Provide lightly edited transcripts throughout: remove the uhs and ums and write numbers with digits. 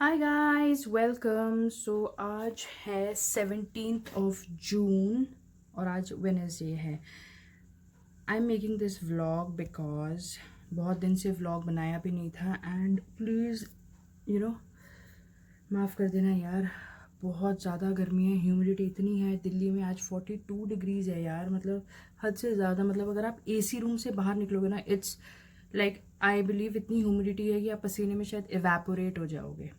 Hi guys welcome. सो आज है 17th of June और आज वेडनेसडे है। I am making this vlog because बहुत दिन से व्लॉग बनाया भी नहीं था एंड प्लीज़ माफ़ कर देना यार, बहुत ज़्यादा गर्मी है, ह्यूमिडिटी इतनी है दिल्ली में। आज 42 डिग्रीज़ है यार, मतलब हद से ज़्यादा। मतलब अगर आप एसी रूम से बाहर निकलोगे ना, इट्स लाइक आई बिलीव इतनी ह्यूमिडिटी है कि आप पसीने में शायद इवेपोरेट हो जाओगे।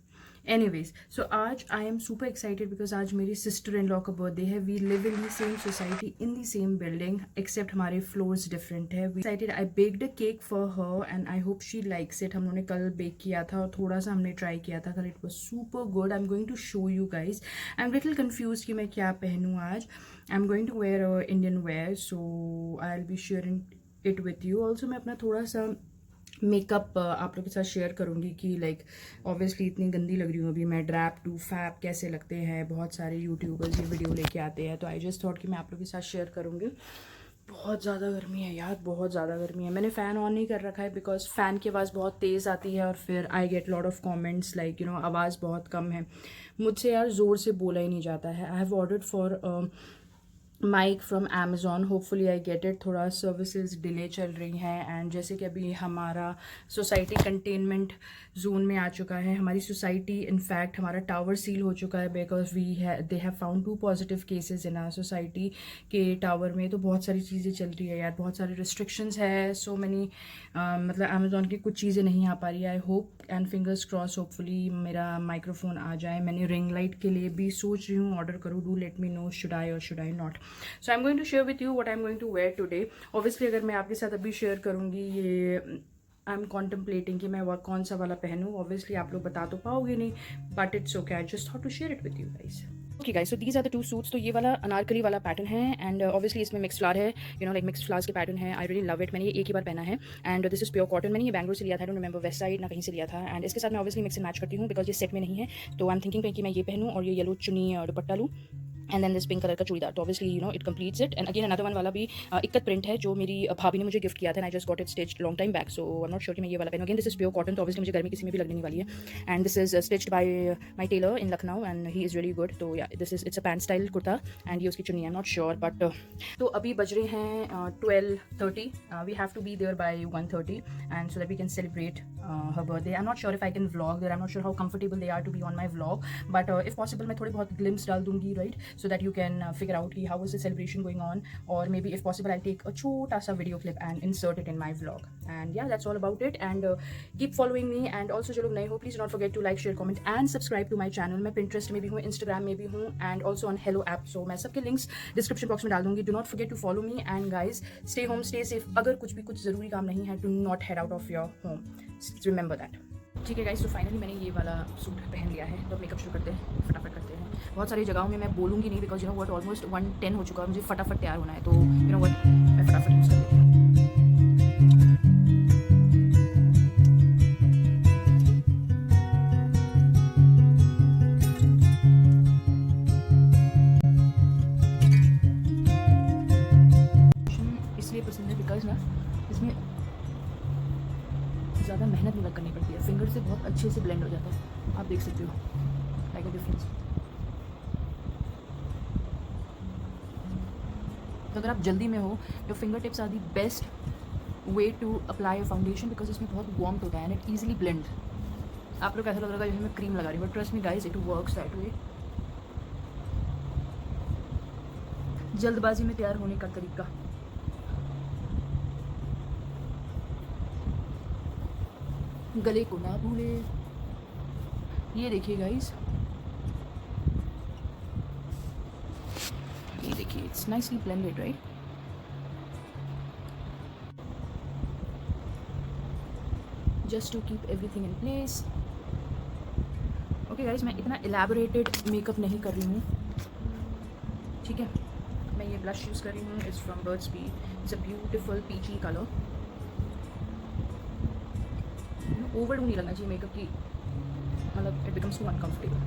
एनीवेज, सो आज I am super excited because आज मेरी सिस्टर इन लॉ का बर्थडे है। We live in the same society in the same building except हमारे फ्लोर्स डिफरेंट है। We excited, I baked a cake for her and I hope she likes it. हम लोगों ने call back किया था और थोड़ा सा हमने ट्राई किया था कल। It was super good. I am going to show you guys. I am little confuse कि मैं क्या पहनूँ आज। I am going to wear Indian wear, so I will be sharing it with you also. मैं अपना थोड़ा सा makeup आप लोग के साथ शेयर करूँगी कि लाइक ऑब्वियसली इतनी गंदी लग रही हूँ अभी मैं। ड्रैप टू फैप कैसे लगते हैं, बहुत सारे यूट्यूबर्स ये वीडियो लेके आते हैं, तो आई जस्ट थॉट कि मैं आप लोग के साथ शेयर करूँगी। बहुत ज़्यादा गर्मी है यार, बहुत ज़्यादा गर्मी है। मैंने फ़ैन ऑन नहीं कर रखा है बिकॉज फ़ैन की आवाज़ बहुत तेज़ आती है और फिर I get lot of comments like आवाज़ बहुत कम है। मुझसे यार ज़ोर से बोला ही नहीं जाता है। I have ordered for mike from Amazon, hopefully I get it. थोड़ा सर्विसेज डिले चल रही हैं एंड जैसे कि अभी हमारा सोसाइटी कंटेनमेंट जोन में आ चुका है। हमारी सोसाइटी इनफैक्ट हमारा टावर सील हो चुका है because they have found 2 positive cases in our society के टावर में। तो बहुत सारी चीज़ें चल रही है यार, बहुत सारी रिस्ट्रिक्शंस है, सो मैनी मतलब अमेज़ॉन की कुछ चीज़ें नहीं आ पा रही है। I hope and fingers cross hopefully मेरा माइक्रोफोन आ जाए। मैंने रिंग लाइट के लिए भी सोच रही हूँ ऑर्डर करूँ। Do let me know should I or should I not. So I am going to share with you what I am going to wear today. Obviously अगर मैं आपके साथ अभी शेयर करूँगी ये आई एम कॉन्टम्पलेटिंग कि मैं वह कौन सा वाला पहनूँ। ऑब्वियसली आप लोग बता तो पाओगे नहीं, but it's okay. I just thought to share it with you guys. Okay guys, so these are the 2 suits. तो ये वाला अनारकली वाला पैटर्न है एंड ऑब्वियसली इसमें मिक्स फ्लावर है, लाइक मिक्स फ्लावर्स के पैटर्न है। I really love it. मैंने ये एक ही बार पहना है and this is pure cotton. मैंने ये बैंगलोर से लिया था, I don't remember west side ना कहीं से लिया था। एंड इसके साथ मैं ऑब्वियसली मिक्स एंड मैच करती हूँ बिकॉज ये सेट में नहीं है, तो आई एम थिंकिंग कि मैं ये पहनूँ और ये येलो चुनी दुपट्टा लूँ and then this pink colour का चूड़ीदार। तो obviously it completes it. And again another one वाला भी इक्कत प्रिंट है जो मेरी भाभी ने मुझे गिफ्ट किया था and I just got it stitched long time back, so I am not sure कि मैं ये वाला पहनूँ। Again this is pure cotton, तो ऑब्वियसली मुझे गर्मी किसी में भी लगने नहीं वाली है। And this is stitched by my tailor in Lucknow and he is really good. तो yeah this is it's a pant style kurta and ये उसकी चुन्नी, I am not sure but. तो अभी बज रहे हैं 12:30। We have to be there by 1:30 and so that we can celebrate her birthday. I'm not sure if I can vlog there. I'm not sure how comfortable they are to be on my vlog. But if possible, मैं थोड़ी बहुत glimpse डाल दूँगी, right? So that you can figure out कि how was the celebration going on. Or maybe if possible, I'll take a छोटा सा video clip and insert it in my vlog. And yeah, that's all about it. And keep following me. And also जो लोग नए हो, please do not forget to like, share, comment and subscribe to my channel. मैं Pinterest में भी हूँ, Instagram में भी हूँ and also on Hello app. So मैं सबके links description box में डाल दूँगी. Do not forget to follow me and guys, stay home, stay safe. अगर कुछ भी कुछ ज़रूरी काम नहीं है, do not head out of your home. Remember that. ठीक है गाइस, तो फाइनली मैंने ये वाला सूट पहन लिया है। तो मेकअप शुरू करते हैं, फटाफट करते हैं। बहुत सारी जगहों में मैं बोलूँगी नहीं बिकॉज व्हाट ऑलमोस्ट 1:10 हो चुका है, मुझे फटाफट तैयार होना है। तो व्हाट मैं फटाफट यूज़ कर लेती हूँ। इसलिए पसंद है बिकॉज ना इसमें ज़्यादा मेहनत नहीं करनी पड़ती है, फिंगर से बहुत अच्छे से ब्लेंड हो जाता है। आप देख सकते हो लाइक अ डिफरेंस। तो अगर आप जल्दी में हो, your finger tips are the best way to apply a foundation because इसमें बहुत वार्म होता है एंड इट ईजिली ब्लेंड। आप लोग ऐसा लग रहा है जैसे मैं क्रीम लगा रही हूँ, but trust me guys, it works that way. जल्दबाजी में तैयार होने का तरीका। गले को ना भूले। ये देखिए गाइस, ये देखिए, it's nicely blended right. Just to keep everything in place. Okay guys, मैं इतना एलैबोरेटेड मेकअप नहीं कर रही हूँ, ठीक है। मैं ये ब्लश यूज़ कर रही हूँ, it's from Burt's Bees. It's a beautiful peachy colour. Over नहीं लगना चाहिए मेकअप की, मतलब इट बिकम्स टू अनकम्फर्टेबल।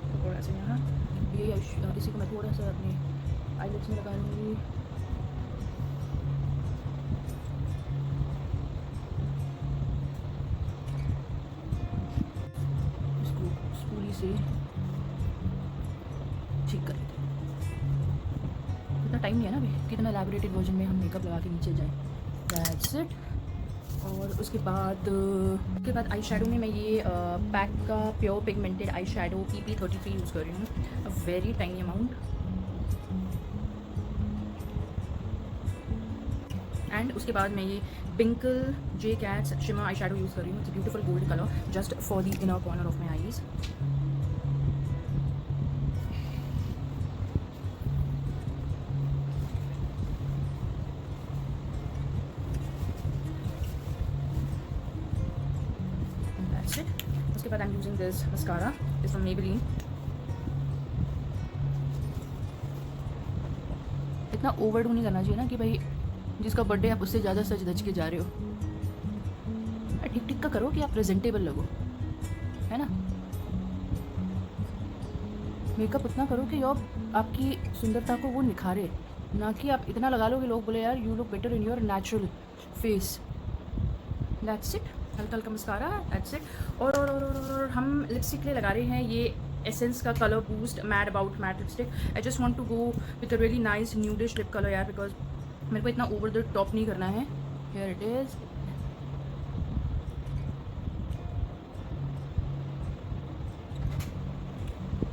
तो थोड़ा सा यहाँ ये इसी को मैं थोड़ा सा अपने आईलिड्स में लगा लूँगी। इसको जल्दी से ठीक कर लेते हैं। इतना टाइम नहीं है ना अभी, कितना एलैबोरेटेड वर्जन में हम मेकअप लगा के नीचे जाएं। That's it. और उसके बाद आई शेडो में मैं ये पैक का pure pigmented eye shadow PP33 use कर रही हूँ, a very tiny amount. And उसके बाद मैं ये बिंकल जे कैट्स शिमर आई शेडो यूज़ कर रही हूँ। It's beautiful gold colour just for the inner corner of my eyes. उसके बाद I am using this mascara, is from Maybelline. इतना ओवरडू नहीं करना चाहिए ना कि भाई जिसका बर्थडे आप उससे ज़्यादा सज धज के जा रहे हो। ठीक ठीक का करो कि आप प्रेजेंटेबल लगो, है ना। मेकअप उतना करो कि आपकी सुंदरता को वो निखारे, ना कि आप इतना लगा लो कि लोग बोले यार you look better in your natural face. That's it. हल्का हल्का मस्कारा, दैट्स इट। और हम लिपस्टिक के लिए लगा रहे हैं ये एसेंस का colour boost mad about matte lipstick. I just want to go with a really nice nudish lip colour यार, बिकॉज मेरे को इतना ओवर द टॉप नहीं करना है। Here it is.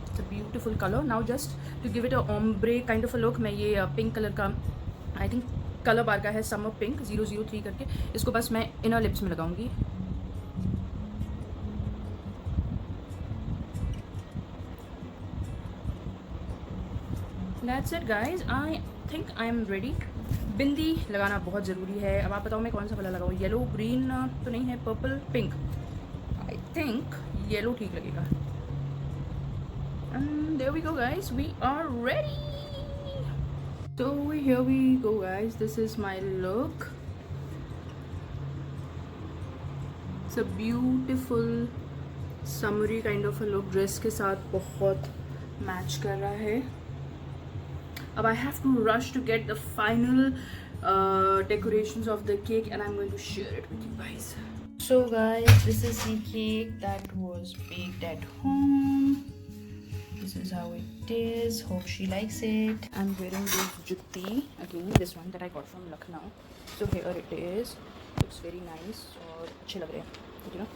It's a beautiful colour. Now just to give it a ombre kind of a look, मैं ये pink colour का आई थिंक कलर बार का है समर पिंक 003 करके, इसको बस मैं इनर लिप्स में लगाऊंगी। That's it guys, I think I am ready। बिंदी लगाना बहुत ज़रूरी है। अब आप बताओ मैं कौन सा वाला लगाऊँ, येलो ग्रीन तो नहीं है, purple pink. I think yellow ठीक लगेगा। And there we go guys, we are ready। So here we go guys, this is my look। It's a beautiful summery kind of a look, dress के साथ बहुत match कर रहा है। अब I have to rush to get the final decorations of the cake and I'm going to share it with you guys। So guys, this is the cake that was baked at home। This is how it is, hope she likes it। I'm wearing this jutti again, this one that I got from Lucknow। So here it is, looks very nice और अच्छे लग रहे हैं, you know।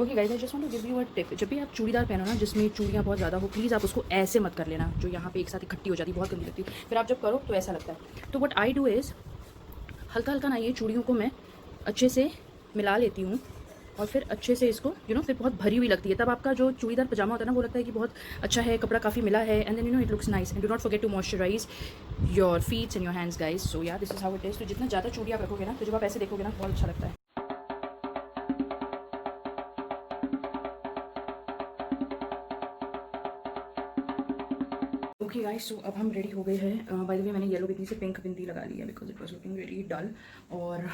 Okay guys, I just want to give you a tip. जब भी आप चूड़ीदार पहनो ना जिसमें चूड़ियाँ बहुत ज़्यादा हो, प्लीज़ आप उसको ऐसे मत कर लेना जो यहाँ पे एक साथ इकट्ठी हो जाती है, बहुत गंदी लगती है। फिर आप जब करो तो ऐसा लगता है। तो व्हाट आई डू इज़ हल्का हल्का ना ये चूड़ियों को मैं अच्छे से मिला लेती हूँ और फिर अच्छे से इसको फिर बहुत भरी हुई लगती है। तब आपका जो चूड़ीदार पजामा होता है ना वो लगता है कि बहुत अच्छा है, कपड़ा काफ़ी मिला है। And then it looks nice. And do not forget to moisturise your feets and your hands guys. So yeah this is how it is. तो जितना ज़्यादा चूड़ी आप रखोगे ना, तो जब आप ऐसे देखोगे ना बहुत अच्छा लगता है। ओके गाइस, सो अब हम रेडी हो गए हैं। बाय द वे मैंने येलो बिंदी से पिंक बिंदी लगा ली है because it was looking really dull. और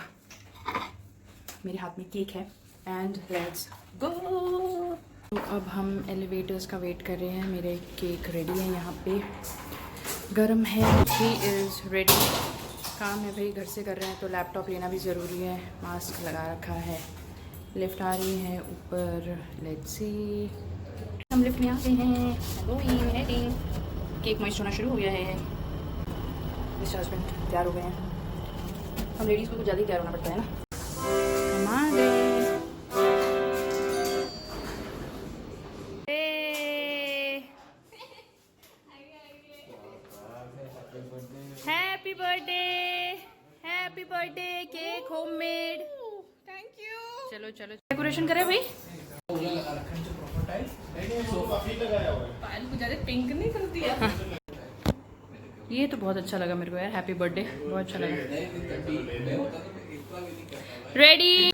मेरे हाथ में केक है एंड लेट्स गो। तो अब हम एलिवेटर्स का वेट कर रहे हैं। मेरे केक रेडी है, यहाँ पे गर्म है। He is ready. काम है भाई, घर से कर रहे हैं तो लैपटॉप लेना भी ज़रूरी है। मास्क लगा रखा है। लिफ्ट आ रही है ऊपर, लेट्स सी। हम लिफ्ट में आ गए हैं। हेलो, केक मॉइस्ट होना शुरू हो गया है। मिस्टर हस्बैंड तैयार हो गए हैं। हम लेडीज़ को कुछ ज़्यादा ही तैयार होना पड़ता है ना। हम आ गए। Happy birthday, happy birthday. Cake homemade. Thank you. चलो चलो डेकोरेशन करें भाई। पिंक नहीं करती है। ये तो बहुत अच्छा लगा मेरे को यार, हैप्पी बर्थडे बहुत अच्छा लगा। Ready,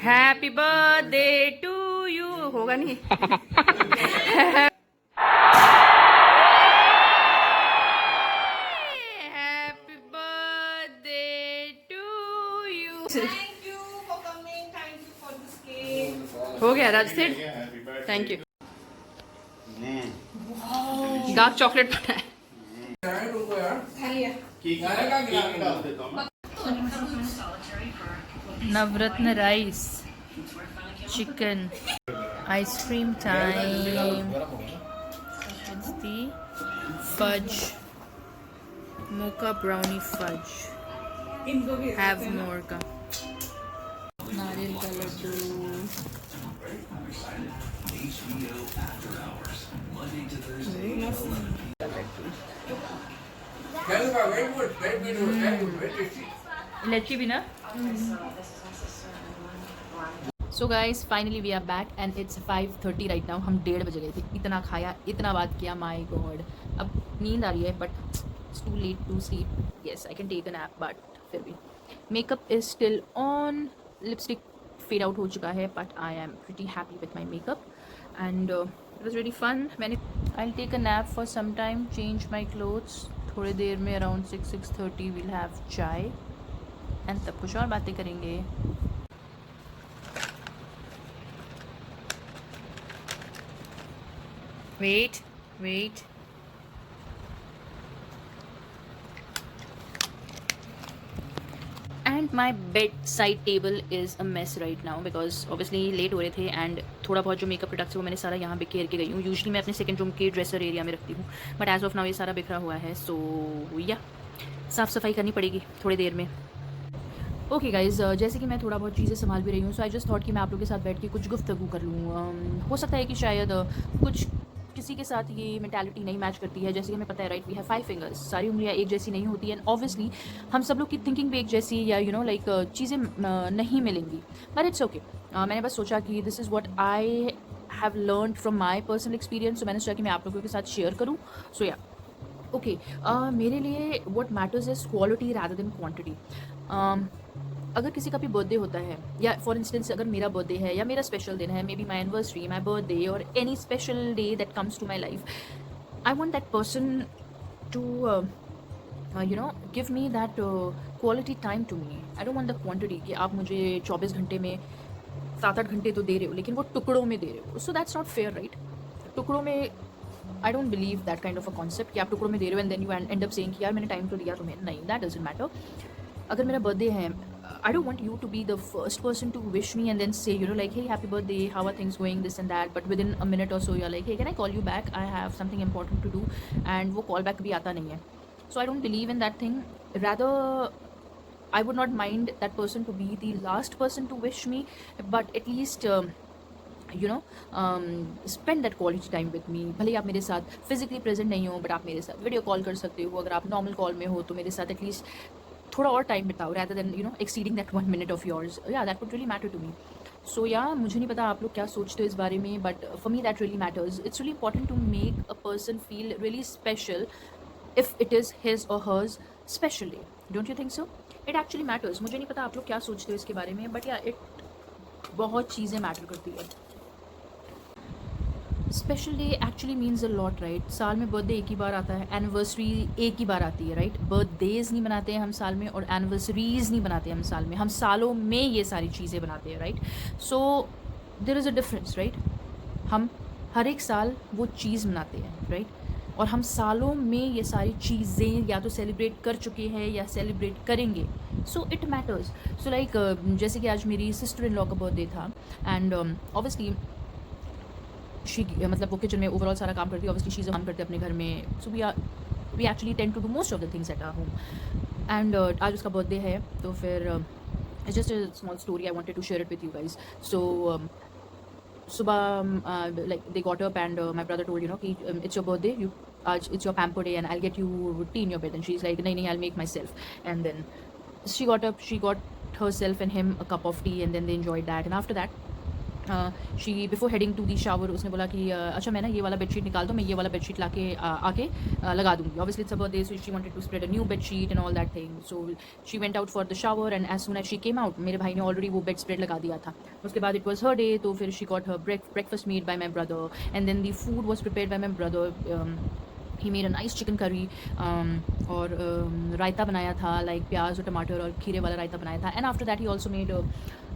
happy birthday to you. होगा नहीं। Happy birthday to you. Thank you for coming. Thank you for this cake. हो गया Raj Sid, thank you. Dark chocolate बना है। Navratan rice, chicken. Ice cream time. It's the fudge. Mocha brownie fudge. Have more का. नारियल का लड्डू. लच्छी भी ना. So guys finally we are back and it's 5:30 right now. हम 1:30 बजे गए थे. इतना खाया, इतना बात किया, माई गॉड. अब नींद आ रही है but it's too late to sleep. Yes I can take a nap but फिर भी. Makeup is still on. Lipstick fade out हो चुका है but I am pretty happy with my makeup and it was very fun. मैंने I take a nap for some time, change my clothes. थोड़ी देर में around 6-6:30 will have chai and तब कुछ और बातें करेंगे. Wait. And my bedside table is a mess right now because obviously late हो रहे थे एंड थोड़ा बहुत जो मेकअप प्रोडक्ट्स है वो मैंने सारा यहाँ पे केयर के गई हूँ. यूजुअली मैं अपने सेकंड रूम के ड्रेसर एरिया में रखती हूँ बट एज ऑफ नाउ ये सारा बिखरा हुआ है. सो या साफ़ सफाई करनी पड़ेगी थोड़ी देर में. ओके गाइज, जैसे कि मैं थोड़ा बहुत चीज़ें संभाल भी रही हूँ सो आई जस्ट थॉट कि मैं आप लोगों के साथ बैठ के कुछ गुफ्तगू कर लूँ. हो सकता है कि शायद कुछ किसी के साथ ये मेंटालिटी नहीं मैच करती है. जैसे कि हमें पता है राइट, वी हैव 5 फिंगर्स. सारी उंगलियां एक जैसी नहीं होती एंड ऑब्वियसली हम सब लोग की थिंकिंग भी एक जैसी या यू नो लाइक चीज़ें नहीं मिलेंगी बट इट्स ओके. मैंने बस सोचा कि this is what I have learned from my personal experience. So मैंने सोचा कि मैं आप लोगों के साथ शेयर करूँ. सो या ओके, मेरे लिए what matters is quality rather than quantity. अगर किसी का भी बर्थडे होता है या फॉर इंस्टेंस अगर मेरा बर्थडे है या मेरा स्पेशल दिन है, maybe my anniversary, my birthday और any special day that comes to my life, I want that person to you know give me that quality time to me. I don't want the quantity कि आप मुझे 24 घंटे में 7-8 घंटे तो दे रहे हो लेकिन वो टुकड़ों में दे रहे हो. So that's not fair right. टुकड़ों में I don't believe that kind of a concept कि आप टुकड़ों में दे रहे हो and then you end up saying कि यार मैंने टाइम तो दिया तुम्हें. नहीं, दैट डजंट मैटर. अगर मेरा बर्थडे है, I don't want you to be the first person to wish me and then say, you know, like, hey, happy birthday, how are things going, this and that. But within a minute or so, you're like, hey, can I call you back? I have something important to do. And वो call back भी आता नहीं है. So I don't believe in that thing. Rather, I would not mind that person to be the last person to wish me, but at least spend that quality time with me. भले ही आप मेरे साथ physically present नहीं हो, but आप मेरे साथ video call कर सकते हो. अगर आप नॉर्मल कॉल में हो तो मेरे साथ एटलीस्ट थोड़ा और time बिताओ rather than exceeding that 1 minute of yours. Yeah, that would really matter to me. So yeah, मुझे नहीं पता आप लोग क्या सोचते हो इस बारे में but for me that really matters. It's really important to make a person feel really special if it is his or hers special day. Don't you think so? It actually matters. मुझे नहीं पता आप लोग क्या सोचते हो इसके बारे में but yeah, it बहुत चीज़ें मैटर करती है. Special day actually means a lot right. साल में बर्थडे एक ही बार आता है, एनिवर्सरी एक ही बार आती है राइट. बर्थडेज नहीं बनाते हैं हम साल में और एनिवर्सरीज नहीं बनाते हैं हम साल में. हम सालों में ये सारी चीज़ें बनाते हैं right. So there is a difference right. हम हर एक साल वो चीज़ मनाते हैं राइट और हम सालों में ये सारी चीज़ें या तो सेलिब्रेट कर चुके हैं या सेलिब्रेट करेंगे. सो इट मैटर्स. सो लाइक जैसे कि आज मेरी सिस्टर इन लॉ का बर्थडे था एंड ऑब्वियसली मतलब वो किचन में ओवरऑल सारा काम करती है. ऑब्वियसली चीज़ें काम करते हैं अपने घर में. So we actually tend to do most of the things at our home and आज उसका बर्थडे है तो फिर it's just a small story I wanted to share it with you guys. So सुबह like they got up and my brother told कि it's your birthday, you आज it's your pamper day and I get you tea in your bed. And she is like नहीं आई make myself. And then she got up, she got herself and him a cup of tea and then they enjoyed that. And after that she before heading to the shower उसने बोला कि अच्छा मैं ना ये वाला bedsheet निकाल दो, मैं ये वाला बेडशीट लाके आके लगा दूँगी. Obviously it's a birthday so she wanted to spread a new bedsheet and all that thing. So she went out for the shower and as soon as she came out मेरे भाई ने already वो bed spread लगा दिया था. उसके बाद it was her day तो फिर she got her breakfast made by my brother and then the food was prepared by my brother. He made a nice chicken curry और रायता बनाया था लाइक प्याज और टमाटर और खीरे वाला रायता बनाया था. And after that he also made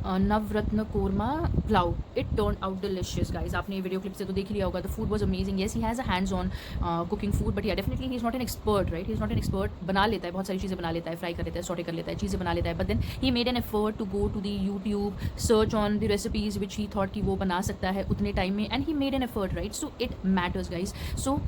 Navratan korma pulao. It turn out delicious guys. आपने वीडियो क्लिप से तो देख लिया होगा. The food was amazing. Yes, he has a hands on cooking food, but yeah definitely he is not an expert, right. He is not an expert. बना लेता है, बहुत सारी चीज़ें बना लेता है, फ्राई कर लेता है, सॉटे कर लेता है, चीज़ें बना लेता है. But then he made an effort to go to the YouTube, search on the recipes which he thought कि वो बना सकता है उतने टाइम में, and he made an effort, right. So it matters guys. So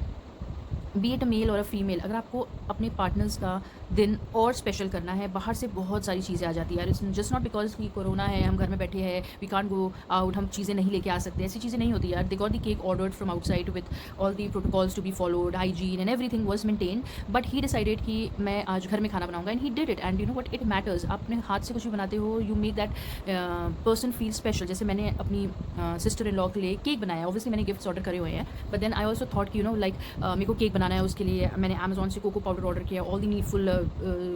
be it a male और a female, अगर आपको अपने पार्टनर्स का दिन और स्पेशल करना है, बाहर से बहुत सारी चीज़ें आ जाती है यार. इट्स जस्ट नॉट बिकॉज कि कोरोना है, हम घर में बैठे हैं, वी कांट गो आउट, हम चीज़ें नहीं लेके आ सकते, ऐसी चीज़ें नहीं होती यार. They got the cake ordered from outside with all the protocols to be followed, hygiene and everything was maintain. But he decided कि मैं आज घर में खाना बनाऊंगा, and he did it. And you know what, it matters. आप अपने हाथ से कुछ भी बनाते हो, you make that person feel special. जैसे मैंने अपनी सिस्टर इन लॉ के लिए केक बनाया. ऑब्वियसली मैंने गिफ्ट्स ऑर्डर करे हुए हैं, but then I also thought कि यू नो लाइक मेरे को केक बनाना है, उसके लिए मैंने अमेजॉन से कोको पाउडर ऑर्डर किया. All the needful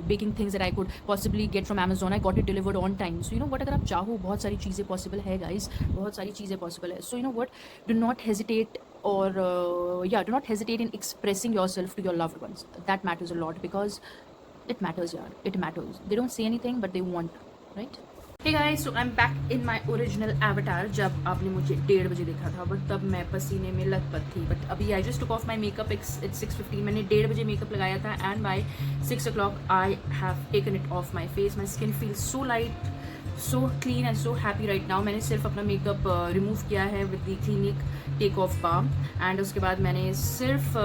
baking things that I could possibly get from Amazon, I got it delivered on time. So you know what, अगर आप चाहो बहुत सारी चीज़ें पॉसिबल है गाइज, बहुत सारी चीज़ें पॉसिबल है. सो you know what, do not hesitate or do not hesitate in expressing yourself to your loved ones. That matters a lot, because it matters yaar, it matters. They don't say anything but they want, right? Hey guys, so I'm back in my original avatar. जब आपने मुझे 1:30 बजे देखा था, but तब मैं पसीने में लथपथ थी. बट अभी I just took off my makeup. It's 6:15. मैंने 1:30 बजे मेकअप लगाया था, and by 6 o'clock I have taken it off my face. My skin feels so light, so clean and so happy right now. मैंने सिर्फ अपना makeup remove किया है with the Clinique take off balm, and उसके बाद मैंने सिर्फ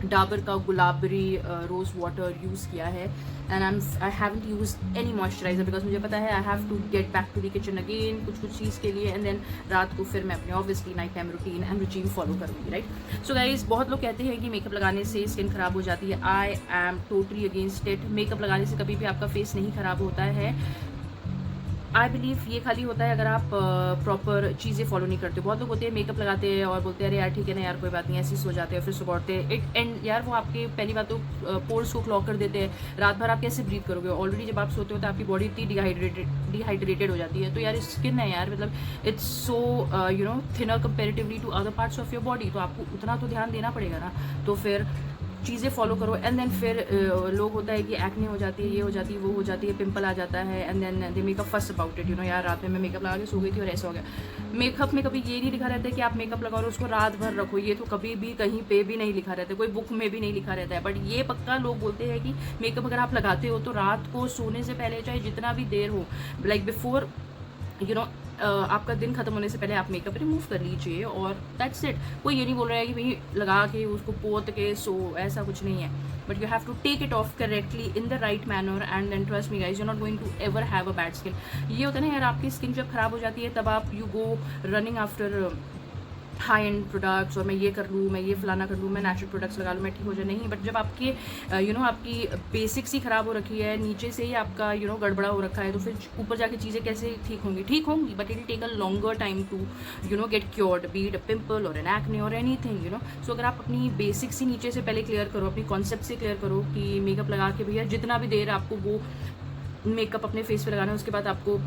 डाबर का गुलाबरी रोज़ वाटर यूज़ किया है. And I haven't use any moisturiser, because मुझे पता है I have to get back to the kitchen again कुछ चीज़ के लिए, एंड देन रात को फिर मैं अपने obviously night time routine and routine follow करूँगी, राइट. सो गाइज, बहुत लोग कहते हैं कि मेकअप लगाने से स्किन खराब हो जाती है. I am totally against it. Makeup लगाने से कभी भी आपका फेस नहीं खराब होता है. आई बिलीव ये खाली होता है अगर आप प्रॉपर चीज़ें फॉलो नहीं करते. बहुत लोग होते हैं मेकअप लगाते हैं और बोलते हैं अरे यार ठीक है ना यार, कोई बात नहीं, ऐसे ही सो जाते हैं, फिर सुबह उठते हैं. इट एंड यार वो आपके पहली बात तो पोर्स को क्लॉग कर देते हैं. रात भर आप कैसे ब्रीथ करोगे? ऑलरेडी जब आप सोते हो तो आपकी बॉडी इतनी डिहाइड्रेटेड हो जाती है. तो यार स्किन है यार, मतलब it's so you know thinner comparatively to other parts of your body. तो आपको उतना तो ध्यान देना पड़ेगा ना. तो फिर चीज़ें फॉलो करो. एंड देन फिर लोग होता है कि एक्ने हो जाती है, ये हो जाती है, वो हो जाती है, पिंपल आ जाता है, and then they make a fuss about it. You know यार रात में मैं मेकअप लगा के सो गई थी और ऐसा हो गया. मेकअप में कभी ये नहीं लिखा रहता है कि आप मेकअप लगाओ और उसको रात भर रखो. ये तो कभी भी कहीं पे भी नहीं लिखा रहता है, कोई बुक में भी नहीं लिखा रहता है. बट ये पक्का लोग बोलते हैं कि मेकअप अगर आप लगाते हो तो रात को सोने से पहले, चाहे जितना भी देर हो, लाइक बिफोर यू नो आपका दिन खत्म होने से पहले आप मेकअप रिमूव कर लीजिए, और दैट्स इट. कोई ये नहीं बोल रहा है कि भाई लगा के उसको पोत के सो, ऐसा कुछ नहीं है. But you have to take it off correctly in the right manner, and then trust me guys, you not going to ever have a bad skin. ये होता है ना यार, आपकी स्किन जब खराब हो जाती है तब आप you go running after high and products, और मैं ये कर लूँ, मैं ये फलाना कर लूँ, मैं नेचुरल प्रोडक्ट्स लगा लूँ, मैं ठीक हो जाए. नहीं, बट जब आपके यू नो आपकी बेसिक्स ही ख़राब हो रखी है, नीचे से ही आपका यू नो गड़बड़ा हो रखा है, तो फिर ऊपर जाके चीज़ें कैसे ठीक होंगी? ठीक होंगी, but it will take a longer time to you know get cured, be it a pimple और एन एक्ने और एनीथिंग, यू नो. सो अगर आप अपनी बेसिक्स ही नीचे से पहले क्लियर करो, अपनी कॉन्सेप्ट से क्लियर करो कि मेकअप लगा के भैया जितना भी देर आपको वो मेकअप अपने फेस पे लगाना है, उसके बाद आपको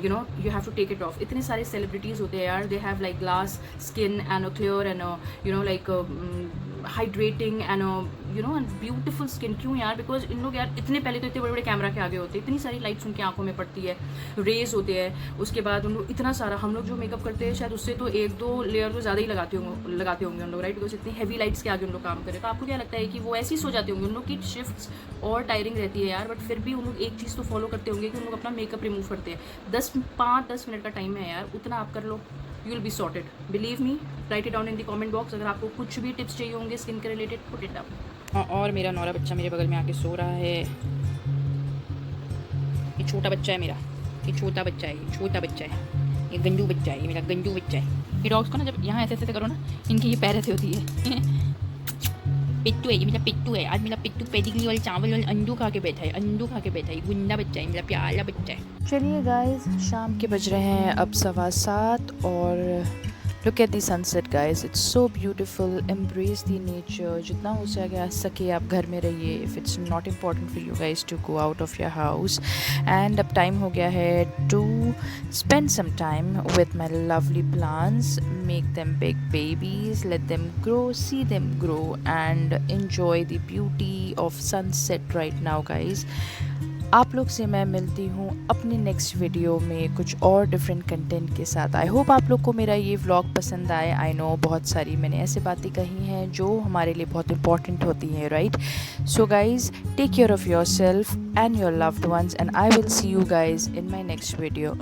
you know you have to take it off. इतने सारे सेलिब्रिटीज़ होते हैं यार, they have like glass skin and a clear and a you know like hydrating and a you know and beautiful skin. क्यों यार? बिकॉज इन लोग यार इतने पहले तो इतने बड़े बड़े कैमरा के आगे होते हैं, इतनी सारी लाइट्स उनकी आंखों में पड़ती है, रेज होते हैं, उसके बाद उन लोग इतना सारा, हम लोग जो मेकअप करते हैं शायद उससे तो 1-2 लेयर तो ज़्यादा ही लगाते होंगे उन लोग, राइट. बिकॉज इतनी हैवी लाइट्स के आगे उन लोग काम करें. तो आपको क्या लगता है कि वो ऐसे ही सो जाते होंगे? उन लोग की शिफ्ट्स और टायरिंग रहती है यार, बट फिर भी उन लोग एक चीज़ तो फॉलो करते होंगे कि उन लोग अपना मेकअप रिमूव करते हैं. 5-10 मिनट का टाइम है यार, उतना आप कर लो, you will be sorted. Believe me, write it down in the comment box. अगर आपको कुछ भी टिप्स चाहिए होंगे स्किन के रिलेटेड, पुट इट डाउन. और मेरा नौरा बच्चा मेरे बगल में आके सो रहा है. ये छोटा बच्चा है मेरा, ये छोटा बच्चा है, ये छोटा बच्चा है, ये गंजू बच्चा है, ये मेरा गंजू बच्चा है. ये डॉग्स को ना जब यहाँ ऐसे ऐसे करो ना, इनकी ये पैर ऐसे होती है. पिट्टू है, ये मेरा पिट्टू है. आज मेरा पिट्टू पेडिग्री वाले चावल वाले अंडू खा के बैठा है, अंडू खा के बैठा है. गुंडा बच्चा है, मेरा प्यारा बच्चा है. चलिए गाइस, शाम के बज रहे हैं अब 7:15, और look at the sunset guys, it's so beautiful. Embrace the nature. जितना हो सके आप घर में रहिए. If it's not important for you guys to go out of your house. And अब टाइम हो गया है to spend some time with my lovely plants. Make them big babies, let them grow, see them grow, and enjoy the beauty of sunset right now guys. आप लोग से मैं मिलती हूँ अपने नेक्स्ट वीडियो में कुछ और डिफरेंट कंटेंट के साथ। आई होप आप लोग को मेरा ये व्लॉग पसंद आए। आई नो बहुत सारी मैंने ऐसे बातें कही हैं जो हमारे लिए बहुत इंपॉर्टेंट होती हैं, right? So guys, take care of yourself and your loved ones, and I will see you guys in my next video.